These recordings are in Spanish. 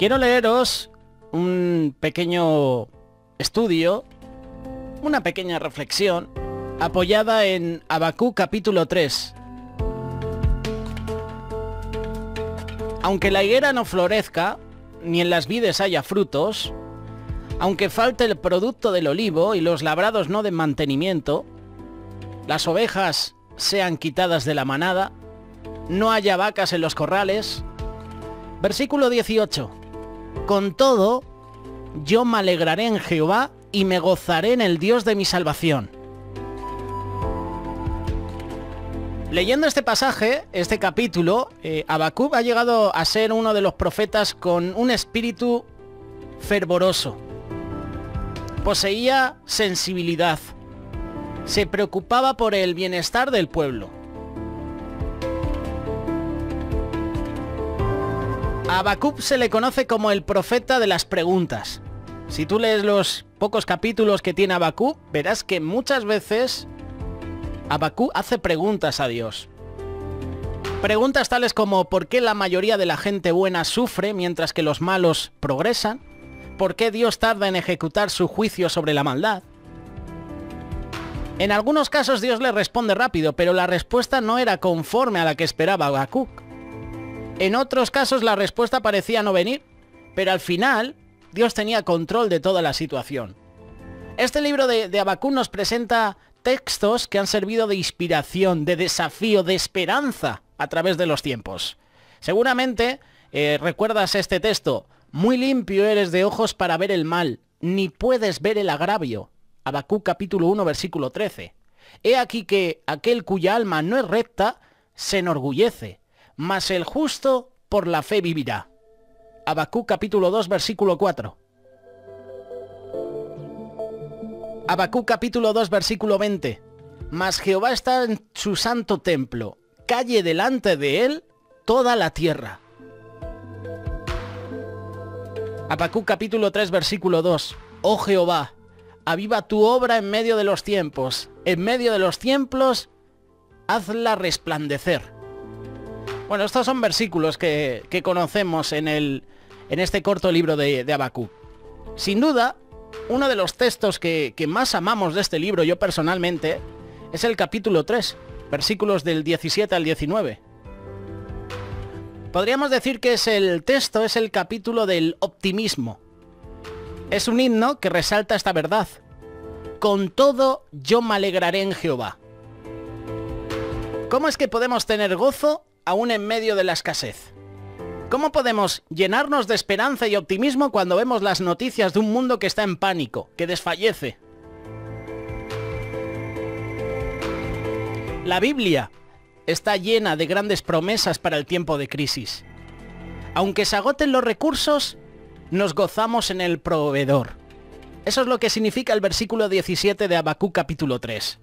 Quiero leeros un pequeño estudio, una pequeña reflexión, apoyada en Habacuc capítulo 3. Aunque la higuera no florezca, ni en las vides haya frutos, aunque falte el producto del olivo y los labrados no den mantenimiento, las ovejas sean quitadas de la manada, no haya vacas en los corrales. Versículo 18. Con todo, yo me alegraré en Jehová y me gozaré en el Dios de mi salvación. Leyendo este pasaje, este capítulo, Habacuc ha llegado a ser uno de los profetas con un espíritu fervoroso. Poseía sensibilidad. Se preocupaba por el bienestar del pueblo. A Habacuc se le conoce como el profeta de las preguntas. Si tú lees los pocos capítulos que tiene Habacuc, verás que muchas veces Habacuc hace preguntas a Dios. Preguntas tales como ¿por qué la mayoría de la gente buena sufre mientras que los malos progresan? ¿Por qué Dios tarda en ejecutar su juicio sobre la maldad? En algunos casos Dios le responde rápido, pero la respuesta no era conforme a la que esperaba Habacuc. En otros casos la respuesta parecía no venir, pero al final Dios tenía control de toda la situación. Este libro de Habacuc nos presenta textos que han servido de inspiración, de desafío, de esperanza a través de los tiempos. Seguramente recuerdas este texto: muy limpio eres de ojos para ver el mal, ni puedes ver el agravio. Habacuc capítulo 1 versículo 13. He aquí que aquel cuya alma no es recta se enorgullece, mas el justo por la fe vivirá. Habacuc capítulo 2 versículo 4. Habacuc capítulo 2 versículo 20. Mas Jehová está en su santo templo, calle delante de él toda la tierra. Habacuc capítulo 3 versículo 2. Oh Jehová, aviva tu obra en medio de los tiempos, en medio de los tiempos hazla resplandecer. Bueno, estos son versículos que conocemos en este corto libro de Habacuc. Sin duda, uno de los textos que más amamos de este libro, yo personalmente, es el capítulo 3, versículos del 17 al 19. Podríamos decir que es el capítulo del optimismo. Es un himno que resalta esta verdad. Con todo, yo me alegraré en Jehová. ¿Cómo es que podemos tener gozo aún en medio de la escasez? ¿Cómo podemos llenarnos de esperanza y optimismo cuando vemos las noticias de un mundo que está en pánico, que desfallece? La Biblia está llena de grandes promesas para el tiempo de crisis. Aunque se agoten los recursos, nos gozamos en el proveedor. Eso es lo que significa el versículo 17 de Habacuc capítulo 3.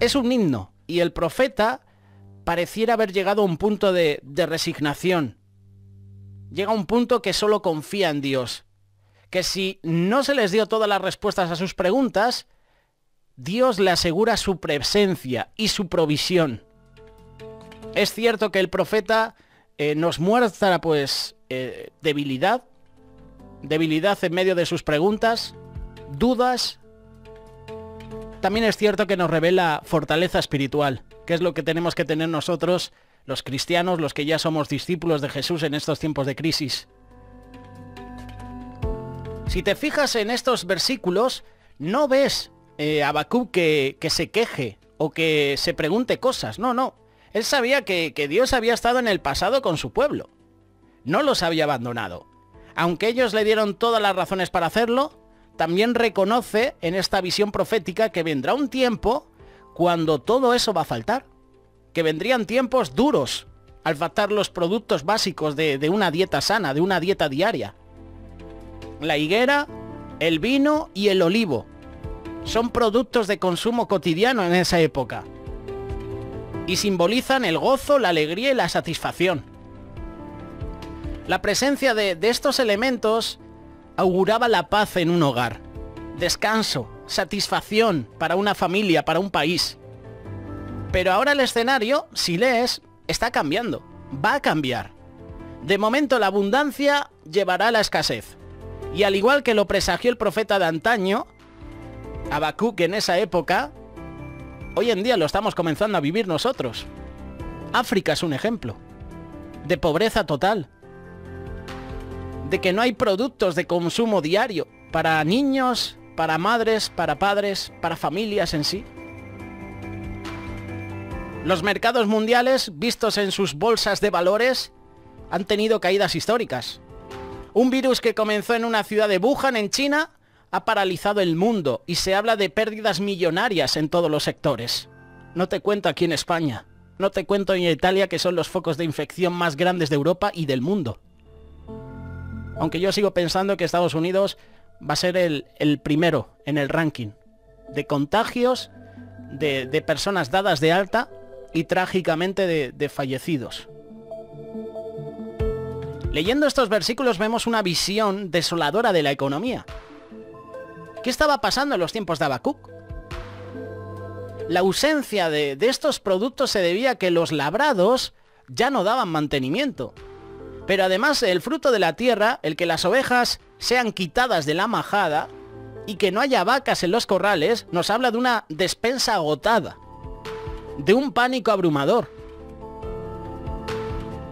Es un himno, y el profeta pareciera haber llegado a un punto de resignación. Llega a un punto que solo confía en Dios. Que si no se les dio todas las respuestas a sus preguntas, Dios le asegura su presencia y su provisión. Es cierto que el profeta nos muestra debilidad en medio de sus preguntas, dudas. También es cierto que nos revela fortaleza espiritual, que es lo que tenemos que tener nosotros, los cristianos, los que ya somos discípulos de Jesús en estos tiempos de crisis. Si te fijas en estos versículos, no ves a Habacuc que se queje o que se pregunte cosas. No. Él sabía que Dios había estado en el pasado con su pueblo. No los había abandonado. Aunque ellos le dieron todas las razones para hacerlo, también reconoce en esta visión profética que vendrá un tiempo cuando todo eso va a faltar. Que vendrían tiempos duros al faltar los productos básicos de una dieta sana, de una dieta diaria. La higuera, el vino y el olivo son productos de consumo cotidiano en esa época. Y simbolizan el gozo, la alegría y la satisfacción. La presencia de estos elementos auguraba la paz en un hogar, descanso, satisfacción para una familia, para un país. Pero ahora el escenario, si lees, está cambiando, va a cambiar. De momento la abundancia llevará a la escasez. Y al igual que lo presagió el profeta de antaño, Habacuc en esa época, hoy en día lo estamos comenzando a vivir nosotros. África es un ejemplo de pobreza total, de que no hay productos de consumo diario para niños, para madres, para padres, para familias en sí. Los mercados mundiales, vistos en sus bolsas de valores, han tenido caídas históricas. Un virus que comenzó en una ciudad de Wuhan, en China, ha paralizado el mundo y se habla de pérdidas millonarias en todos los sectores. No te cuento aquí en España, no te cuento en Italia, que son los focos de infección más grandes de Europa y del mundo. Aunque yo sigo pensando que Estados Unidos va a ser el primero en el ranking de contagios, de personas dadas de alta y trágicamente de fallecidos. Leyendo estos versículos vemos una visión desoladora de la economía. ¿Qué estaba pasando en los tiempos de Habacuc? La ausencia de estos productos se debía a que los labrados ya no daban mantenimiento. Pero además el fruto de la tierra, el que las ovejas sean quitadas de la majada y que no haya vacas en los corrales, nos habla de una despensa agotada, de un pánico abrumador.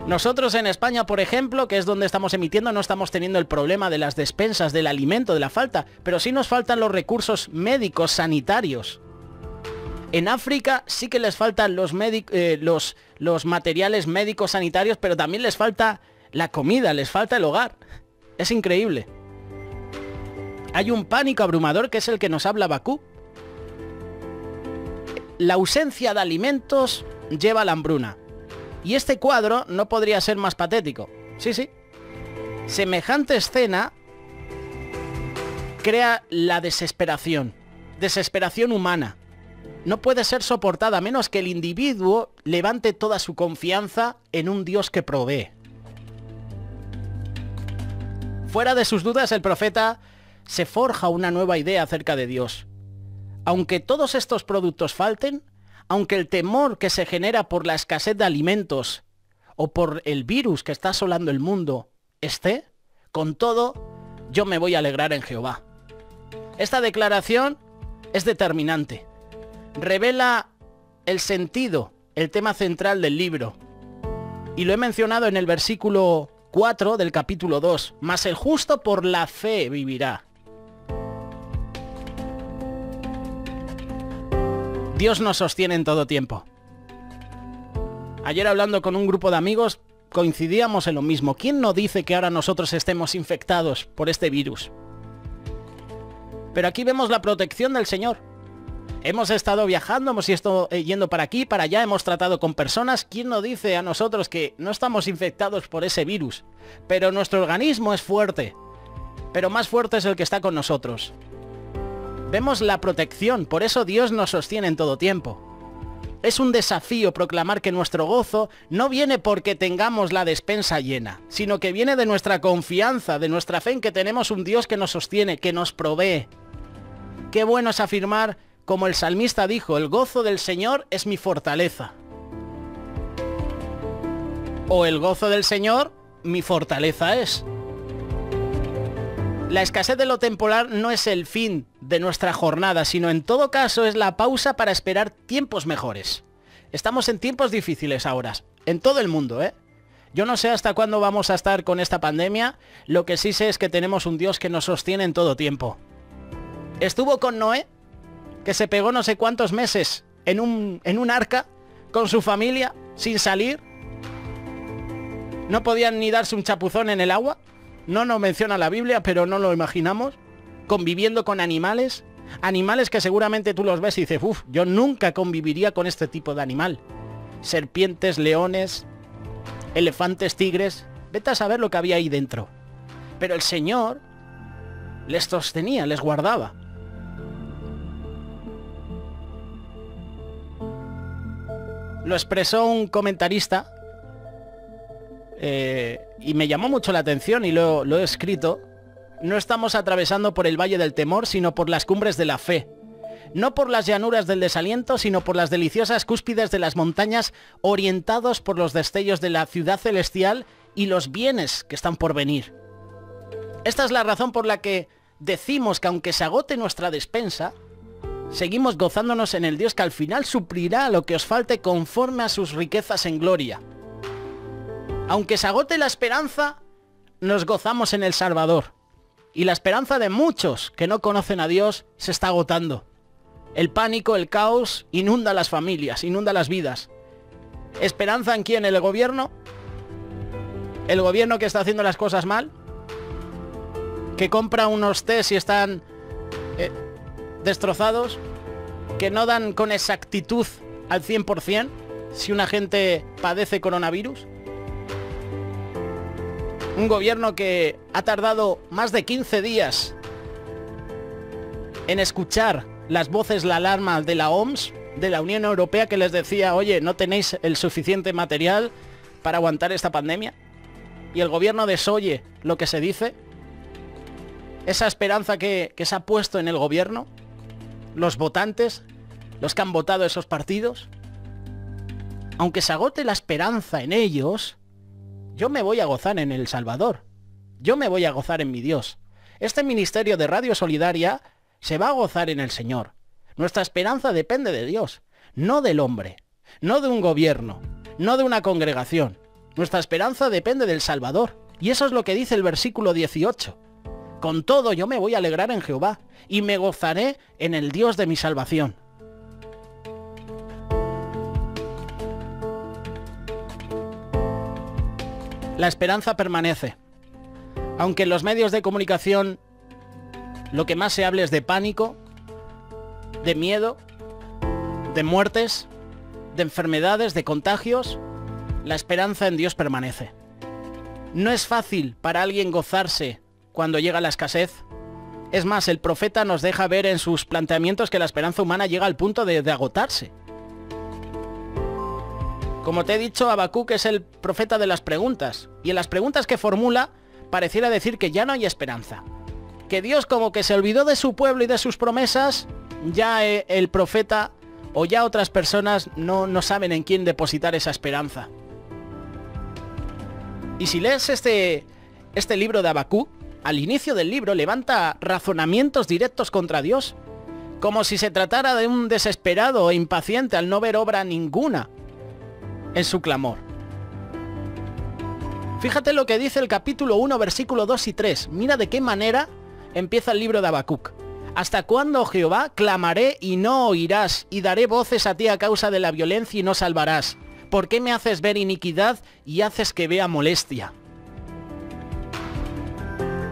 Nosotros en España, por ejemplo, que es donde estamos emitiendo, no estamos teniendo el problema de las despensas, del alimento, de la falta, pero sí nos faltan los recursos médicos sanitarios. En África sí que les faltan los materiales médicos sanitarios, pero también les falta la comida, les falta el hogar. Es increíble. Hay un pánico abrumador que es el que nos habla Habacuc. La ausencia de alimentos lleva a la hambruna. Y este cuadro no podría ser más patético. Sí, sí. Semejante escena crea la desesperación. Desesperación humana. No puede ser soportada a menos que el individuo levante toda su confianza en un Dios que provee. Fuera de sus dudas, el profeta se forja una nueva idea acerca de Dios. Aunque todos estos productos falten, aunque el temor que se genera por la escasez de alimentos o por el virus que está asolando el mundo esté, con todo, yo me voy a alegrar en Jehová. Esta declaración es determinante. Revela el sentido, el tema central del libro. Y lo he mencionado en el versículo 4 del capítulo 2. Mas el justo por la fe vivirá. Dios nos sostiene en todo tiempo. Ayer hablando con un grupo de amigos coincidíamos en lo mismo. ¿Quién no dice que ahora nosotros estemos infectados por este virus? Pero aquí vemos la protección del Señor. Hemos estado viajando, hemos estado yendo para aquí, para allá, hemos tratado con personas. ¿Quién nos dice a nosotros que no estamos infectados por ese virus? Pero nuestro organismo es fuerte. Pero más fuerte es el que está con nosotros. Vemos la protección, por eso Dios nos sostiene en todo tiempo. Es un desafío proclamar que nuestro gozo no viene porque tengamos la despensa llena, sino que viene de nuestra confianza, de nuestra fe en que tenemos un Dios que nos sostiene, que nos provee. Qué bueno es afirmar, como el salmista dijo, el gozo del Señor es mi fortaleza. O el gozo del Señor, mi fortaleza es. La escasez de lo temporal no es el fin de nuestra jornada, sino en todo caso es la pausa para esperar tiempos mejores. Estamos en tiempos difíciles ahora, en todo el mundo, ¿eh? Yo no sé hasta cuándo vamos a estar con esta pandemia, lo que sí sé es que tenemos un Dios que nos sostiene en todo tiempo. Estuvo con Noé, que se pegó no sé cuántos meses en un arca, con su familia, sin salir. No podían ni darse un chapuzón en el agua. No nos menciona la Biblia, pero no lo imaginamos. Conviviendo con animales. Animales que seguramente tú los ves y dices, uff, yo nunca conviviría con este tipo de animal. Serpientes, leones, elefantes, tigres. Vete a saber lo que había ahí dentro. Pero el Señor les sostenía, les guardaba. Lo expresó un comentarista y me llamó mucho la atención y lo he escrito. No estamos atravesando por el valle del temor, sino por las cumbres de la fe. No por las llanuras del desaliento, sino por las deliciosas cúspides de las montañas, orientados por los destellos de la ciudad celestial y los bienes que están por venir. Esta es la razón por la que decimos que aunque se agote nuestra despensa, seguimos gozándonos en el Dios que al final suplirá lo que os falte conforme a sus riquezas en gloria. Aunque se agote la esperanza, nos gozamos en el Salvador. Y la esperanza de muchos que no conocen a Dios se está agotando. El pánico, el caos, inunda las familias, inunda las vidas. ¿Esperanza en quién? ¿En el gobierno? ¿El gobierno que está haciendo las cosas mal? ¿Que compra unos test y están destrozados? ¿Que no dan con exactitud al 100% si una gente padece coronavirus? Un gobierno que ha tardado más de 15 días en escuchar las voces, la alarma de la OMS, de la Unión Europea, que les decía, oye, no tenéis el suficiente material para aguantar esta pandemia. Y el gobierno desoye lo que se dice. Esa esperanza que se ha puesto en el gobierno, los votantes, los que han votado esos partidos, aunque se agote la esperanza en ellos, yo me voy a gozar en el Salvador. Yo me voy a gozar en mi Dios. Este ministerio de Radio Solidaria se va a gozar en el Señor. Nuestra esperanza depende de Dios, no del hombre, no de un gobierno, no de una congregación. Nuestra esperanza depende del Salvador. Y eso es lo que dice el versículo 18. Con todo yo me voy a alegrar en Jehová y me gozaré en el Dios de mi salvación. La esperanza permanece. Aunque en los medios de comunicación lo que más se hable es de pánico, de miedo, de muertes, de enfermedades, de contagios, la esperanza en Dios permanece. No es fácil para alguien gozarse cuando llega la escasez. Es más, el profeta nos deja ver en sus planteamientos que la esperanza humana llega al punto de agotarse. Como te he dicho, Habacuc es el profeta de las preguntas, y en las preguntas que formula pareciera decir que ya no hay esperanza. Que Dios como que se olvidó de su pueblo y de sus promesas, ya el profeta o ya otras personas no saben en quién depositar esa esperanza. Y si lees este libro de Habacuc, al inicio del libro levanta razonamientos directos contra Dios, como si se tratara de un desesperado e impaciente al no ver obra ninguna en su clamor. Fíjate lo que dice el capítulo 1, versículo 2 y 3. Mira de qué manera empieza el libro de Habacuc. ¿Hasta cuándo, Jehová, clamaré y no oirás, y daré voces a ti a causa de la violencia y no salvarás? ¿Por qué me haces ver iniquidad y haces que vea molestia?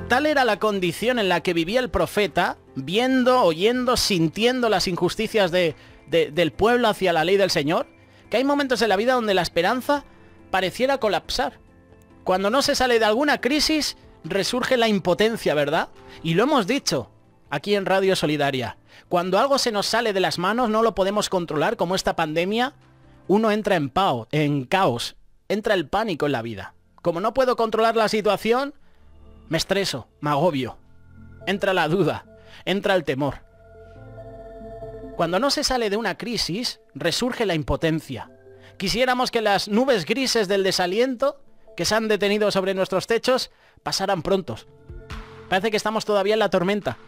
Tal era la condición en la que vivía el profeta, viendo, oyendo, sintiendo las injusticias del pueblo hacia la ley del Señor, que hay momentos en la vida donde la esperanza pareciera colapsar. Cuando no se sale de alguna crisis, resurge la impotencia, ¿verdad? Y lo hemos dicho aquí en Radio Solidaria. Cuando algo se nos sale de las manos, no lo podemos controlar, como esta pandemia, uno entra en caos, entra el pánico en la vida. Como no puedo controlar la situación, me estreso, me agobio. Entra la duda, entra el temor. Cuando no se sale de una crisis, resurge la impotencia. Quisiéramos que las nubes grises del desaliento que se han detenido sobre nuestros techos pasaran prontos. Parece que estamos todavía en la tormenta.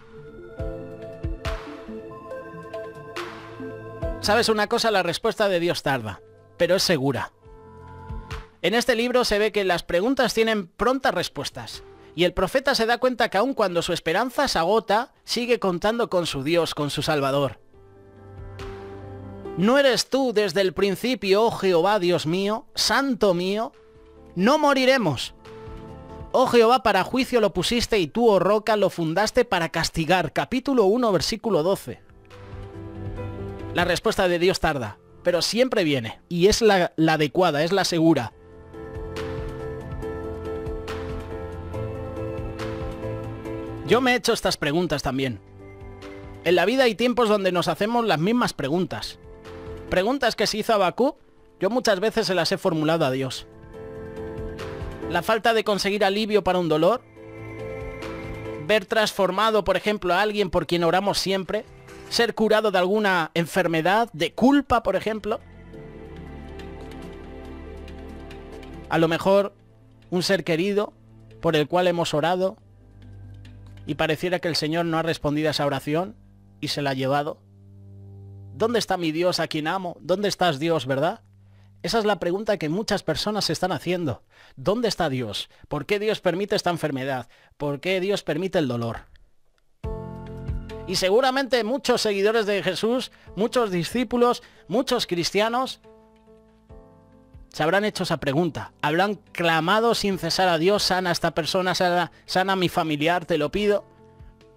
¿Sabes una cosa? La respuesta de Dios tarda, pero es segura. En este libro se ve que las preguntas tienen prontas respuestas. Y el profeta se da cuenta que aun cuando su esperanza se agota, sigue contando con su Dios, con su Salvador. ¿No eres tú desde el principio, oh Jehová, Dios mío, santo mío? No moriremos. Oh Jehová, para juicio lo pusiste y tú, oh roca, lo fundaste para castigar. Capítulo 1, versículo 12. La respuesta de Dios tarda, pero siempre viene. Y es la adecuada, es la segura. Yo me he hecho estas preguntas también. En la vida hay tiempos donde nos hacemos las mismas preguntas. Preguntas que se hizo Habacuc, yo muchas veces se las he formulado a Dios. La falta de conseguir alivio para un dolor. Ver transformado, por ejemplo, a alguien por quien oramos siempre. Ser curado de alguna enfermedad, de culpa, por ejemplo. A lo mejor un ser querido por el cual hemos orado y pareciera que el Señor no ha respondido a esa oración y se la ha llevado? ¿Dónde está mi Dios a quien amo? ¿Dónde estás, Dios, verdad? Esa es la pregunta que muchas personas se están haciendo. ¿Dónde está Dios? ¿Por qué Dios permite esta enfermedad? ¿Por qué Dios permite el dolor? Y seguramente muchos seguidores de Jesús, muchos discípulos, muchos cristianos, se habrán hecho esa pregunta. Habrán clamado sin cesar a Dios: sana a esta persona, sana a mi familiar, te lo pido.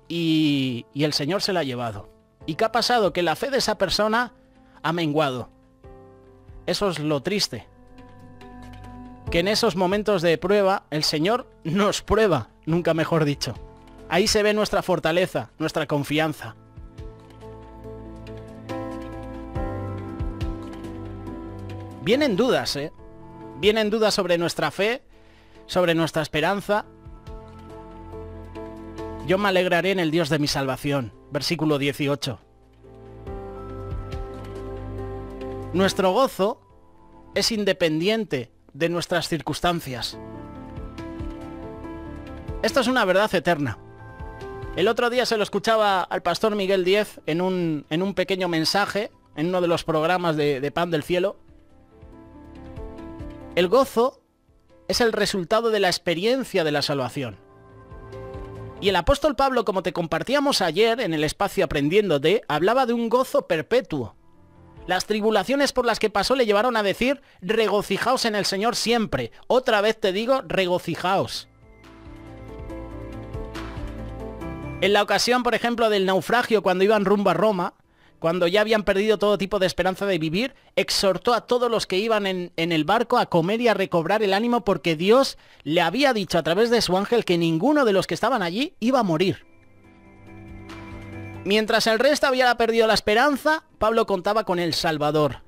Y el Señor se la ha llevado. ¿Y qué ha pasado? Que la fe de esa persona ha menguado. Eso es lo triste. Que en esos momentos de prueba, el Señor nos prueba, nunca mejor dicho. Ahí se ve nuestra fortaleza, nuestra confianza. Vienen dudas, ¿eh? Vienen dudas sobre nuestra fe, sobre nuestra esperanza. Yo me alegraré en el Dios de mi salvación. Versículo 18. Nuestro gozo es independiente de nuestras circunstancias. Esto es una verdad eterna. El otro día se lo escuchaba al pastor Miguel Díez en un pequeño mensaje, en uno de los programas de Pan del Cielo. El gozo es el resultado de la experiencia de la salvación. Y el apóstol Pablo, como te compartíamos ayer en el espacio Aprendiéndote, hablaba de un gozo perpetuo. Las tribulaciones por las que pasó le llevaron a decir: regocijaos en el Señor siempre. Otra vez te digo, regocijaos. En la ocasión, por ejemplo, del naufragio, cuando iban rumbo a Roma, cuando ya habían perdido todo tipo de esperanza de vivir, exhortó a todos los que iban en el barco a comer y a recobrar el ánimo, porque Dios le había dicho a través de su ángel que ninguno de los que estaban allí iba a morir. Mientras el resto había perdido la esperanza, Pablo contaba con el Salvador.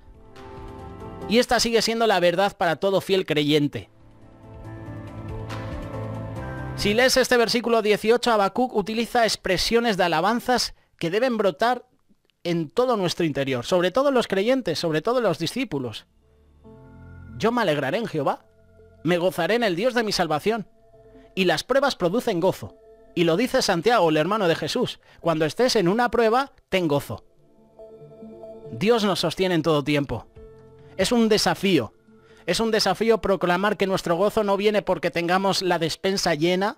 Y esta sigue siendo la verdad para todo fiel creyente. Si lees este versículo 18, Habacuc utiliza expresiones de alabanzas que deben brotar en todo nuestro interior, sobre todo los creyentes, sobre todo los discípulos. Yo me alegraré en Jehová, me gozaré en el Dios de mi salvación. Y las pruebas producen gozo. Y lo dice Santiago, el hermano de Jesús: cuando estés en una prueba, ten gozo. Dios nos sostiene en todo tiempo. Es un desafío proclamar que nuestro gozo no viene porque tengamos la despensa llena,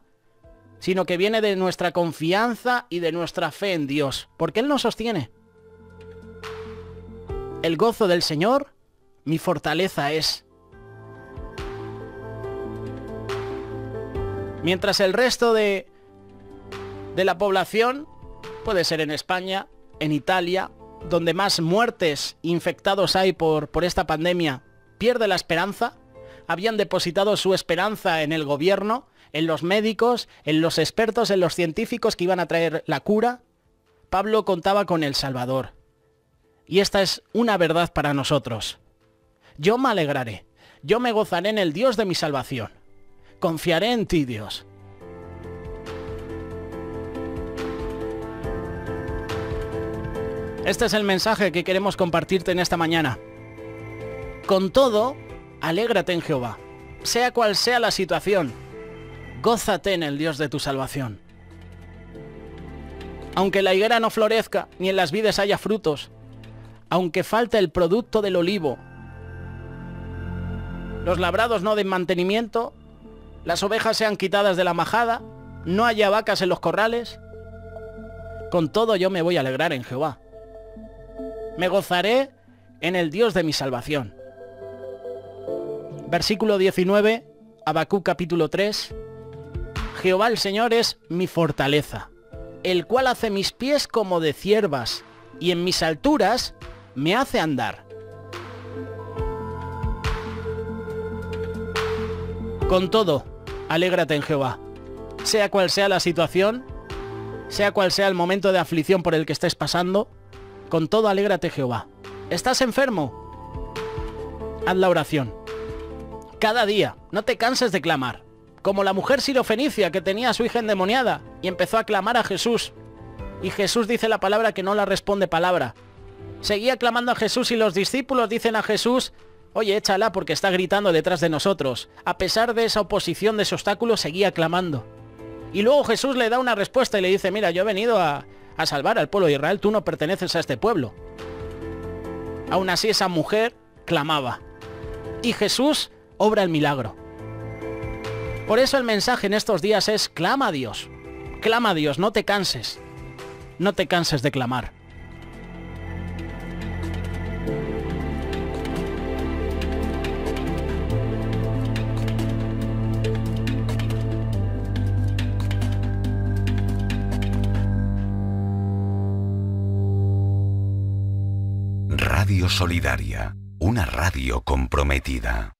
sino que viene de nuestra confianza y de nuestra fe en Dios, porque Él nos sostiene. El gozo del Señor, mi fortaleza es. Mientras el resto de la población, puede ser en España, en Italia, donde más muertes infectados hay por esta pandemia, pierde la esperanza, habían depositado su esperanza en el gobierno, en los médicos, en los expertos, en los científicos que iban a traer la cura, Pablo contaba con el Salvador. Y esta es una verdad para nosotros. Yo me alegraré, yo me gozaré en el Dios de mi salvación. Confiaré en ti, Dios. Este es el mensaje que queremos compartirte en esta mañana. Con todo, alégrate en Jehová. Sea cual sea la situación, gózate en el Dios de tu salvación. Aunque la higuera no florezca, ni en las vides haya frutos, aunque falte el producto del olivo, los labrados no den mantenimiento, las ovejas sean quitadas de la majada, no haya vacas en los corrales, con todo yo me voy a alegrar en Jehová. Me gozaré en el Dios de mi salvación. Versículo 19, Habacuc capítulo 3. Jehová el Señor es mi fortaleza, el cual hace mis pies como de ciervas, y en mis alturas me hace andar. Con todo, alégrate en Jehová. Sea cual sea la situación, sea cual sea el momento de aflicción por el que estés pasando, con todo alégrate Jehová. ¿Estás enfermo? Haz la oración. Cada día, no te canses de clamar. Como la mujer sirofenicia que tenía a su hija endemoniada y empezó a clamar a Jesús. Y Jesús dice la palabra que no la responde palabra. Seguía clamando a Jesús y los discípulos dicen a Jesús: Oye, échala porque está gritando detrás de nosotros. A pesar de esa oposición, de ese obstáculo, seguía clamando. Y luego Jesús le da una respuesta y le dice, mira, yo he venido a salvar al pueblo de Israel, tú no perteneces a este pueblo. Aún así esa mujer clamaba. Y Jesús obra el milagro. Por eso el mensaje en estos días es, clama a Dios. Clama a Dios, no te canses. No te canses de clamar. Radio Solidaria, una radio comprometida.